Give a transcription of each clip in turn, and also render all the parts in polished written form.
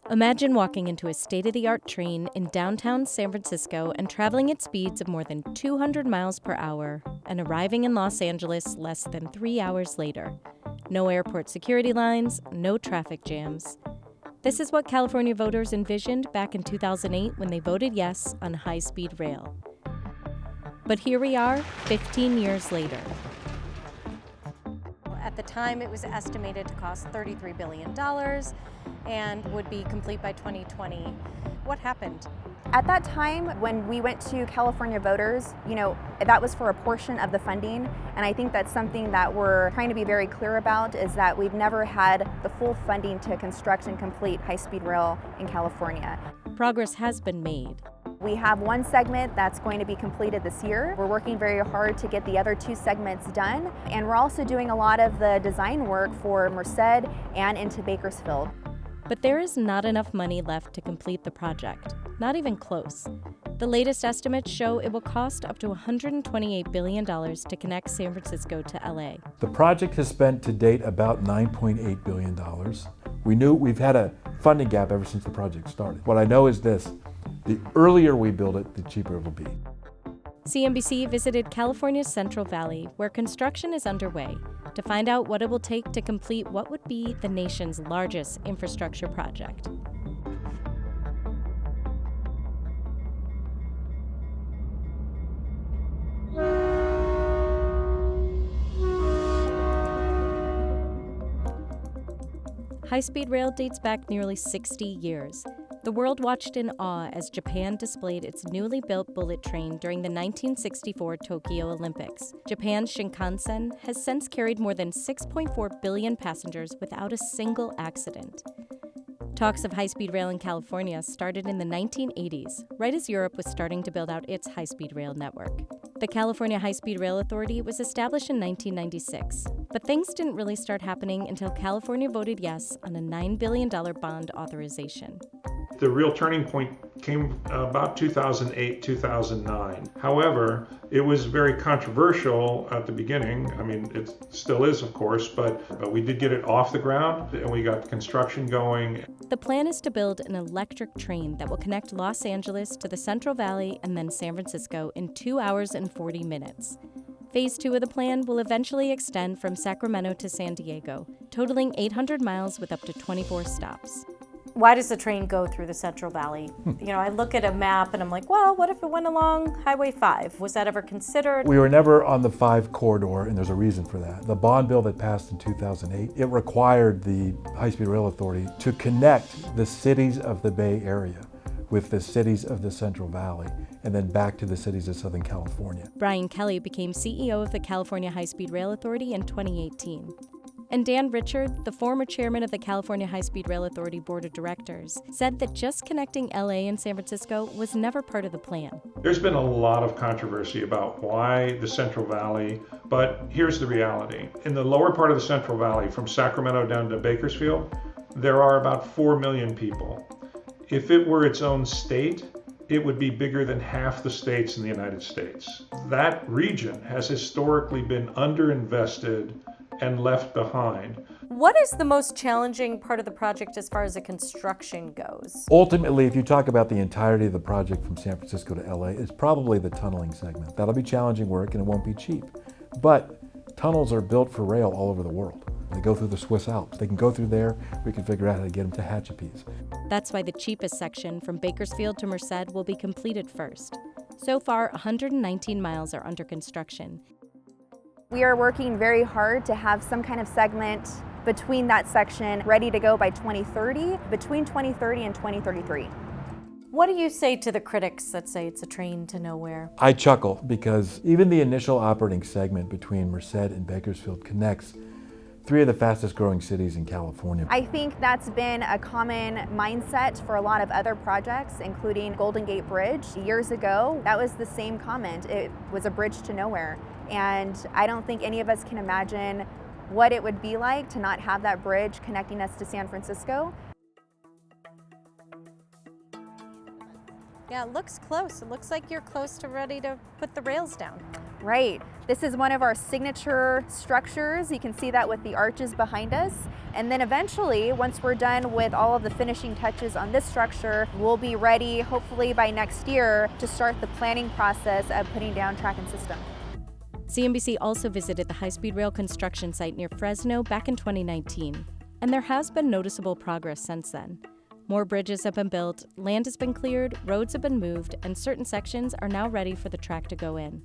Imagine walking into a state-of-the-art train in downtown San Francisco and traveling at speeds of more than 200 miles per hour and arriving in Los Angeles less than 3 hours later. No airport security lines, no traffic jams. This is what California voters envisioned back in 2008 when they voted yes on high-speed rail. But here we are, 15 years later. At the time, it was estimated to cost $33 billion and would be complete by 2020. What happened? At that time, when we went to California voters, that was for a portion of the funding. And I think that's something that we're trying to be very clear about, is that we've never had the full funding to construct and complete high-speed rail in California. Progress has been made. We have one segment that's going to be completed this year. We're working very hard to get the other two segments done. And we're also doing a lot of the design work for Merced and into Bakersfield. But there is not enough money left to complete the project, not even close. The latest estimates show it will cost up to $128 billion to connect San Francisco to LA. The project has spent to date about $9.8 billion. We knew we've had a funding gap ever since the project started. What I know is this: the earlier we build it, the cheaper it will be. CNBC visited California's Central Valley, where construction is underway, to find out what it will take to complete what would be the nation's largest infrastructure project. High-speed rail dates back nearly 60 years. The world watched in awe as Japan displayed its newly built bullet train during the 1964 Tokyo Olympics. Japan's Shinkansen has since carried more than 6.4 billion passengers without a single accident. Talks of high-speed rail in California started in the 1980s, right as Europe was starting to build out its high-speed rail network. The California High-Speed Rail Authority was established in 1996, but things didn't really start happening until California voted yes on a $9 billion bond authorization. The real turning point came about 2008, 2009. However, it was very controversial at the beginning. I mean, it still is, of course, but we did get it off the ground and we got construction going. The plan is to build an electric train that will connect Los Angeles to the Central Valley and then San Francisco in 2 hours and 40 minutes. Phase 2 of the plan will eventually extend from Sacramento to San Diego, totaling 800 miles with up to 24 stops. Why does the train go through the Central Valley? I look at a map and I'm like, well, what if it went along Highway 5? Was that ever considered? We were never on the 5 corridor, and there's a reason for that. The bond bill that passed in 2008, it required the High-Speed Rail Authority to connect the cities of the Bay Area with the cities of the Central Valley, and then back to the cities of Southern California. Brian Kelly became CEO of the California High-Speed Rail Authority in 2018. And Dan Richard, the former chairman of the California High-Speed Rail Authority Board of Directors, said that just connecting LA and San Francisco was never part of the plan. There's been a lot of controversy about why the Central Valley, but here's the reality. In the lower part of the Central Valley, from Sacramento down to Bakersfield, there are about 4 million people. If it were its own state, it would be bigger than half the states in the United States. That region has historically been underinvested and left behind. What is the most challenging part of the project as far as the construction goes? Ultimately, if you talk about the entirety of the project from San Francisco to LA, it's probably the tunneling segment. That'll be challenging work and it won't be cheap. But tunnels are built for rail all over the world. They go through the Swiss Alps. They can go through there. We can figure out how to get them to Hatchapees. That's why the cheapest section from Bakersfield to Merced will be completed first. So far, 119 miles are under construction. We are working very hard to have some kind of segment between that section ready to go by 2030, between 2030 and 2033. What do you say to the critics that say it's a train to nowhere? I chuckle because even the initial operating segment between Merced and Bakersfield connects 3 of the fastest growing cities in California. I think that's been a common mindset for a lot of other projects, including Golden Gate Bridge. Years ago, that was the same comment. It was a bridge to nowhere. And I don't think any of us can imagine what it would be like to not have that bridge connecting us to San Francisco. Yeah, it looks close. It looks like you're close to ready to put the rails down. Right. This is one of our signature structures. You can see that with the arches behind us. And then eventually, once we're done with all of the finishing touches on this structure, we'll be ready, hopefully by next year, to start the planning process of putting down track and system. CNBC also visited the high-speed rail construction site near Fresno back in 2019, and there has been noticeable progress since then. More bridges have been built, land has been cleared, roads have been moved, and certain sections are now ready for the track to go in.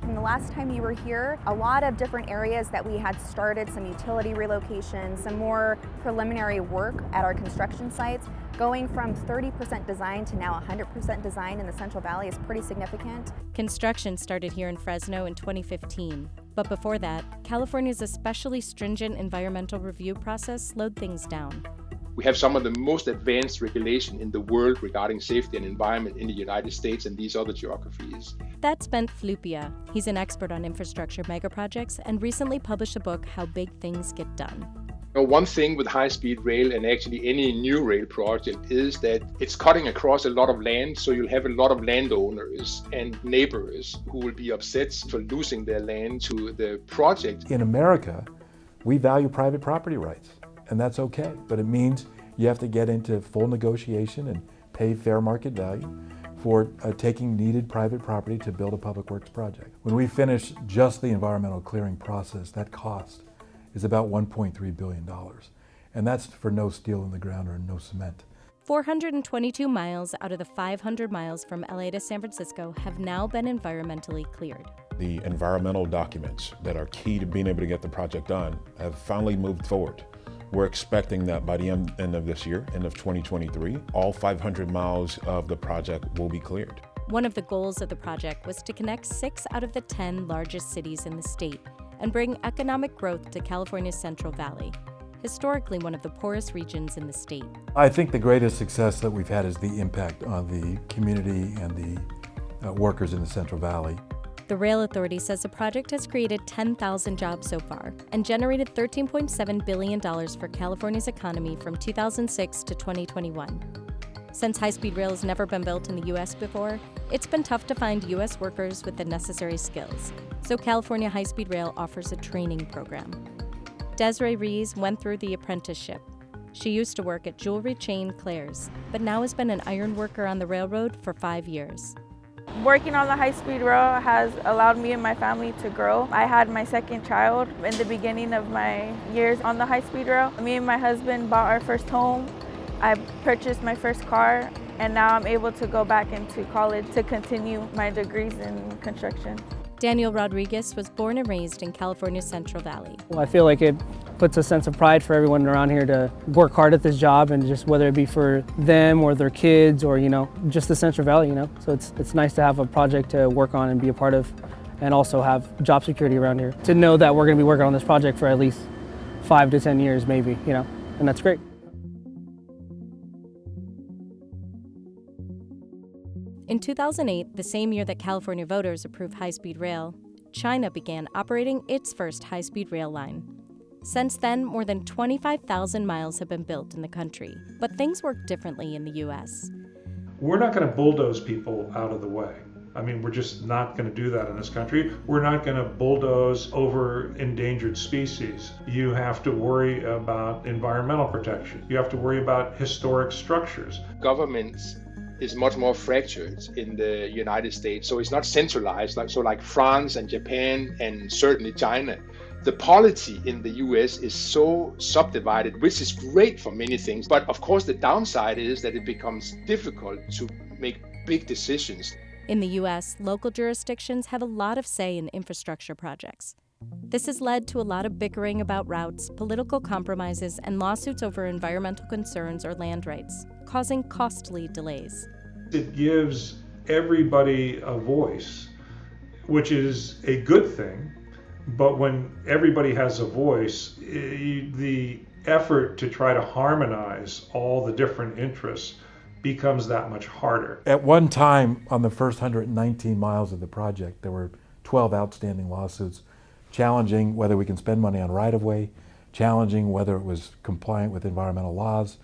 From the last time you were here, a lot of different areas that we had started, some utility relocations, some more preliminary work at our construction sites, going from 30% design to now 100% design in the Central Valley is pretty significant. Construction started here in Fresno in 2015, but before that, California's especially stringent environmental review process slowed things down. We have some of the most advanced regulation in the world regarding safety and environment in the United States and these other geographies. That's Ben Flupia. He's an expert on infrastructure megaprojects and recently published a book, How Big Things Get Done. One thing with high-speed rail and actually any new rail project is that it's cutting across a lot of land, so you'll have a lot of landowners and neighbors who will be upset for losing their land to the project. In America, we value private property rights, and that's okay, but it means you have to get into full negotiation and pay fair market value for taking needed private property to build a public works project. When we finish just the environmental clearing process, that cost is about $1.3 billion. And that's for no steel in the ground or no cement. 422 miles out of the 500 miles from LA to San Francisco have now been environmentally cleared. The environmental documents that are key to being able to get the project done have finally moved forward. We're expecting that by the end of this year, end of 2023, all 500 miles of the project will be cleared. One of the goals of the project was to connect 6 out of the 10 largest cities in the state and bring economic growth to California's Central Valley, historically one of the poorest regions in the state. I think the greatest success that we've had is the impact on the community and the workers in the Central Valley. The Rail Authority says the project has created 10,000 jobs so far and generated $13.7 billion for California's economy from 2006 to 2021. Since high-speed rail has never been built in the U.S. before, it's been tough to find U.S. workers with the necessary skills. So California High-Speed Rail offers a training program. Desiree Rees went through the apprenticeship. She used to work at jewelry chain Claire's, but now has been an iron worker on the railroad for 5 years. Working on the high-speed rail has allowed me and my family to grow. I had my second child in the beginning of my years on the high-speed rail. Me and my husband bought our first home. I purchased my first car, and now I'm able to go back into college to continue my degrees in construction. Daniel Rodriguez was born and raised in California's Central Valley. Well, I feel like it puts a sense of pride for everyone around here to work hard at this job, and just whether it be for them or their kids or, just the Central Valley, So it's nice to have a project to work on and be a part of, and also have job security around here. To know that we're going to be working on this project for at least 5 to 10 years maybe, and that's great. In 2008, the same year that California voters approved high-speed rail, China began operating its first high-speed rail line. Since then, more than 25,000 miles have been built in the country, but things work differently in the U.S. We're not going to bulldoze people out of the way. We're just not going to do that in this country. We're not going to bulldoze over endangered species. You have to worry about environmental protection. You have to worry about historic structures. Governments is much more fractured in the United States, so it's not centralized like France and Japan and certainly China. The polity in the US is so subdivided, which is great for many things, but of course the downside is that it becomes difficult to make big decisions. In the U.S., local jurisdictions have a lot of say in infrastructure projects. This has led to a lot of bickering about routes, political compromises, and lawsuits over environmental concerns or land rights, causing costly delays. It gives everybody a voice, which is a good thing, but when everybody has a voice, the effort to try to harmonize all the different interests becomes that much harder. At one time, on the first 119 miles of the project, there were 12 outstanding lawsuits challenging whether we can spend money on right-of-way, challenging whether it was compliant with environmental laws,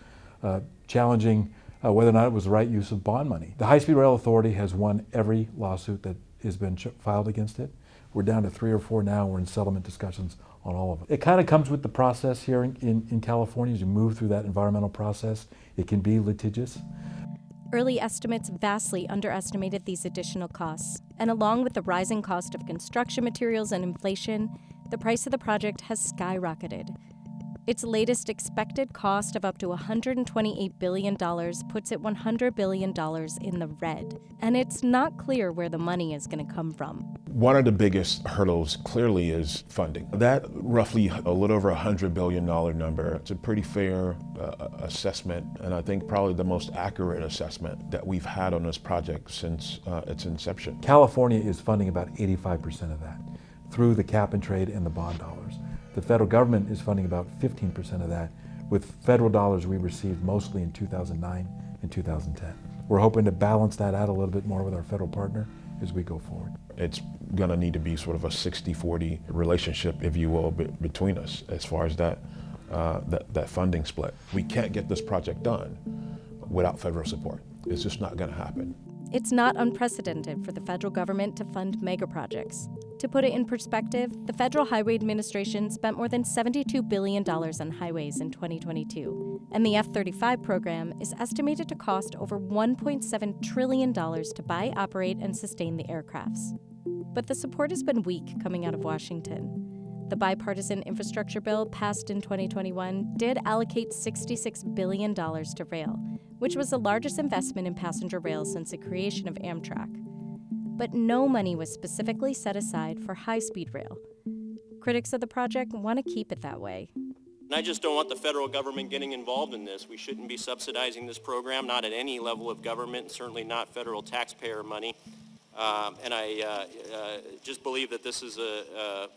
challenging whether or not it was the right use of bond money. The High-Speed Rail Authority has won every lawsuit that has been filed against it. We're down to 3 or 4 now. We're in settlement discussions on all of them. It kind of comes with the process here in California. As you move through that environmental process, it can be litigious. Early estimates vastly underestimated these additional costs, and along with the rising cost of construction materials and inflation, the price of the project has skyrocketed. Its latest expected cost of up to $128 billion puts it $100 billion in the red, and it's not clear where the money is going to come from. One of the biggest hurdles clearly is funding. That roughly a little over $100 billion number, it's a pretty fair assessment, and I think probably the most accurate assessment that we've had on this project since its inception. California is funding about 85% of that through the cap and trade and the bond dollars. The federal government is funding about 15% of that with federal dollars we received mostly in 2009 and 2010. We're hoping to balance that out a little bit more with our federal partner as we go forward. It's going to need to be sort of a 60-40 relationship, if you will, between us as far as that funding split. We can't get this project done without federal support. It's just not going to happen. It's not unprecedented for the federal government to fund megaprojects. To put it in perspective, the Federal Highway Administration spent more than $72 billion on highways in 2022, and the F-35 program is estimated to cost over $1.7 trillion to buy, operate, and sustain the aircrafts. But the support has been weak coming out of Washington. The bipartisan infrastructure bill passed in 2021 did allocate $66 billion to rail, which was the largest investment in passenger rail since the creation of Amtrak. But no money was specifically set aside for high-speed rail. Critics of the project want to keep it that way. And I just don't want the federal government getting involved in this. We shouldn't be subsidizing this program, not at any level of government, certainly not federal taxpayer money. And I just believe that this is a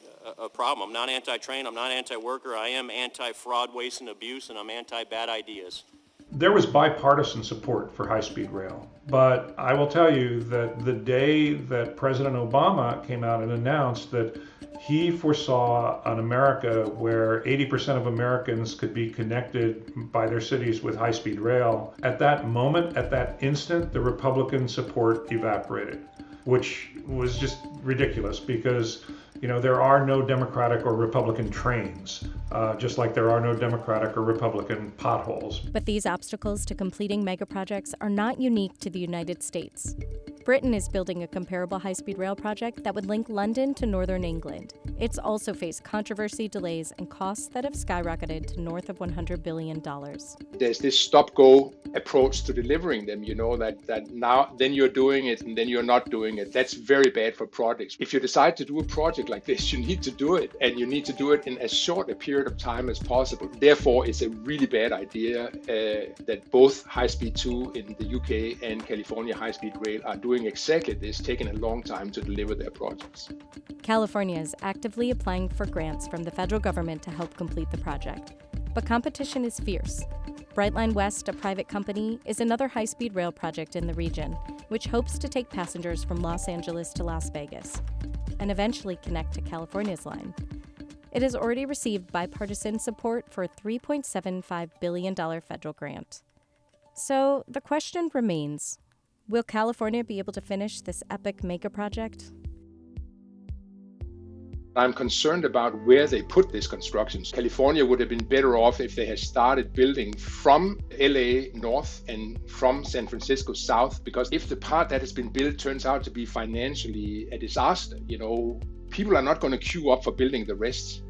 problem. I'm not anti-train, I'm not anti-worker, I am anti-fraud, waste, and abuse, and I'm anti-bad ideas. There was bipartisan support for high-speed rail, but I will tell you that the day that President Obama came out and announced that he foresaw an America where 80% of Americans could be connected by their cities with high-speed rail, at that moment, at that instant, the Republican support evaporated, which was just ridiculous because there are no Democratic or Republican trains, just like there are no Democratic or Republican potholes. But these obstacles to completing megaprojects are not unique to the United States. Britain is building a comparable high-speed rail project that would link London to northern England. It's also faced controversy, delays, and costs that have skyrocketed to north of $100 billion. There's this stop-go approach to delivering them, that now, then you're doing it and then you're not doing it. That's very bad for projects. If you decide to do a project like this, you need to do it, and you need to do it in as short a period of time as possible. Therefore, it's a really bad idea that both High-Speed 2 in the UK and California High-Speed Rail are doing exactly this, taking a long time to deliver their projects. California is actively applying for grants from the federal government to help complete the project, but competition is fierce. Brightline West, a private company, is another high-speed rail project in the region, which hopes to take passengers from Los Angeles to Las Vegas and eventually connect to California's line. It has already received bipartisan support for a $3.75 billion federal grant. So the question remains, will California be able to finish this epic mega project? I'm concerned about where they put these constructions. California would have been better off if they had started building from LA north and from San Francisco south, because if the part that has been built turns out to be financially a disaster, people are not going to queue up for building the rest.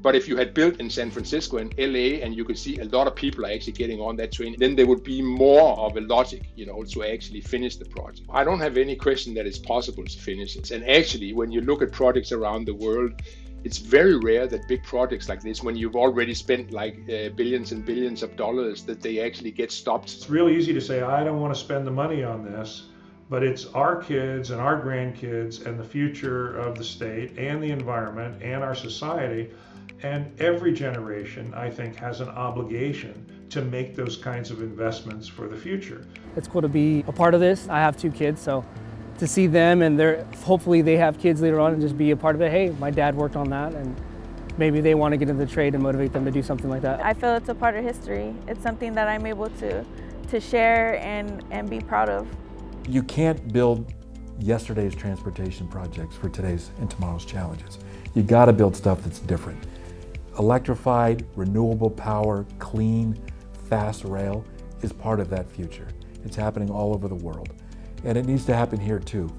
But if you had built in San Francisco and LA and you could see a lot of people are actually getting on that train, then there would be more of a logic, to actually finish the project. I don't have any question that it's possible to finish it. And actually, when you look at projects around the world, it's very rare that big projects like this, when you've already spent billions and billions of dollars, that they actually get stopped. It's really easy to say, I don't want to spend the money on this, but it's our kids and our grandkids and the future of the state and the environment and our society. And every generation, I think, has an obligation to make those kinds of investments for the future. It's cool to be a part of this. I have 2 kids, so to see them and hopefully they have kids later on and just be a part of it. Hey, my dad worked on that, and maybe they want to get into the trade and motivate them to do something like that. I feel it's a part of history. It's something that I'm able to share and be proud of. You can't build yesterday's transportation projects for today's and tomorrow's challenges. You gotta build stuff that's different. Electrified, renewable power, clean, fast rail is part of that future. It's happening all over the world. And it needs to happen here too.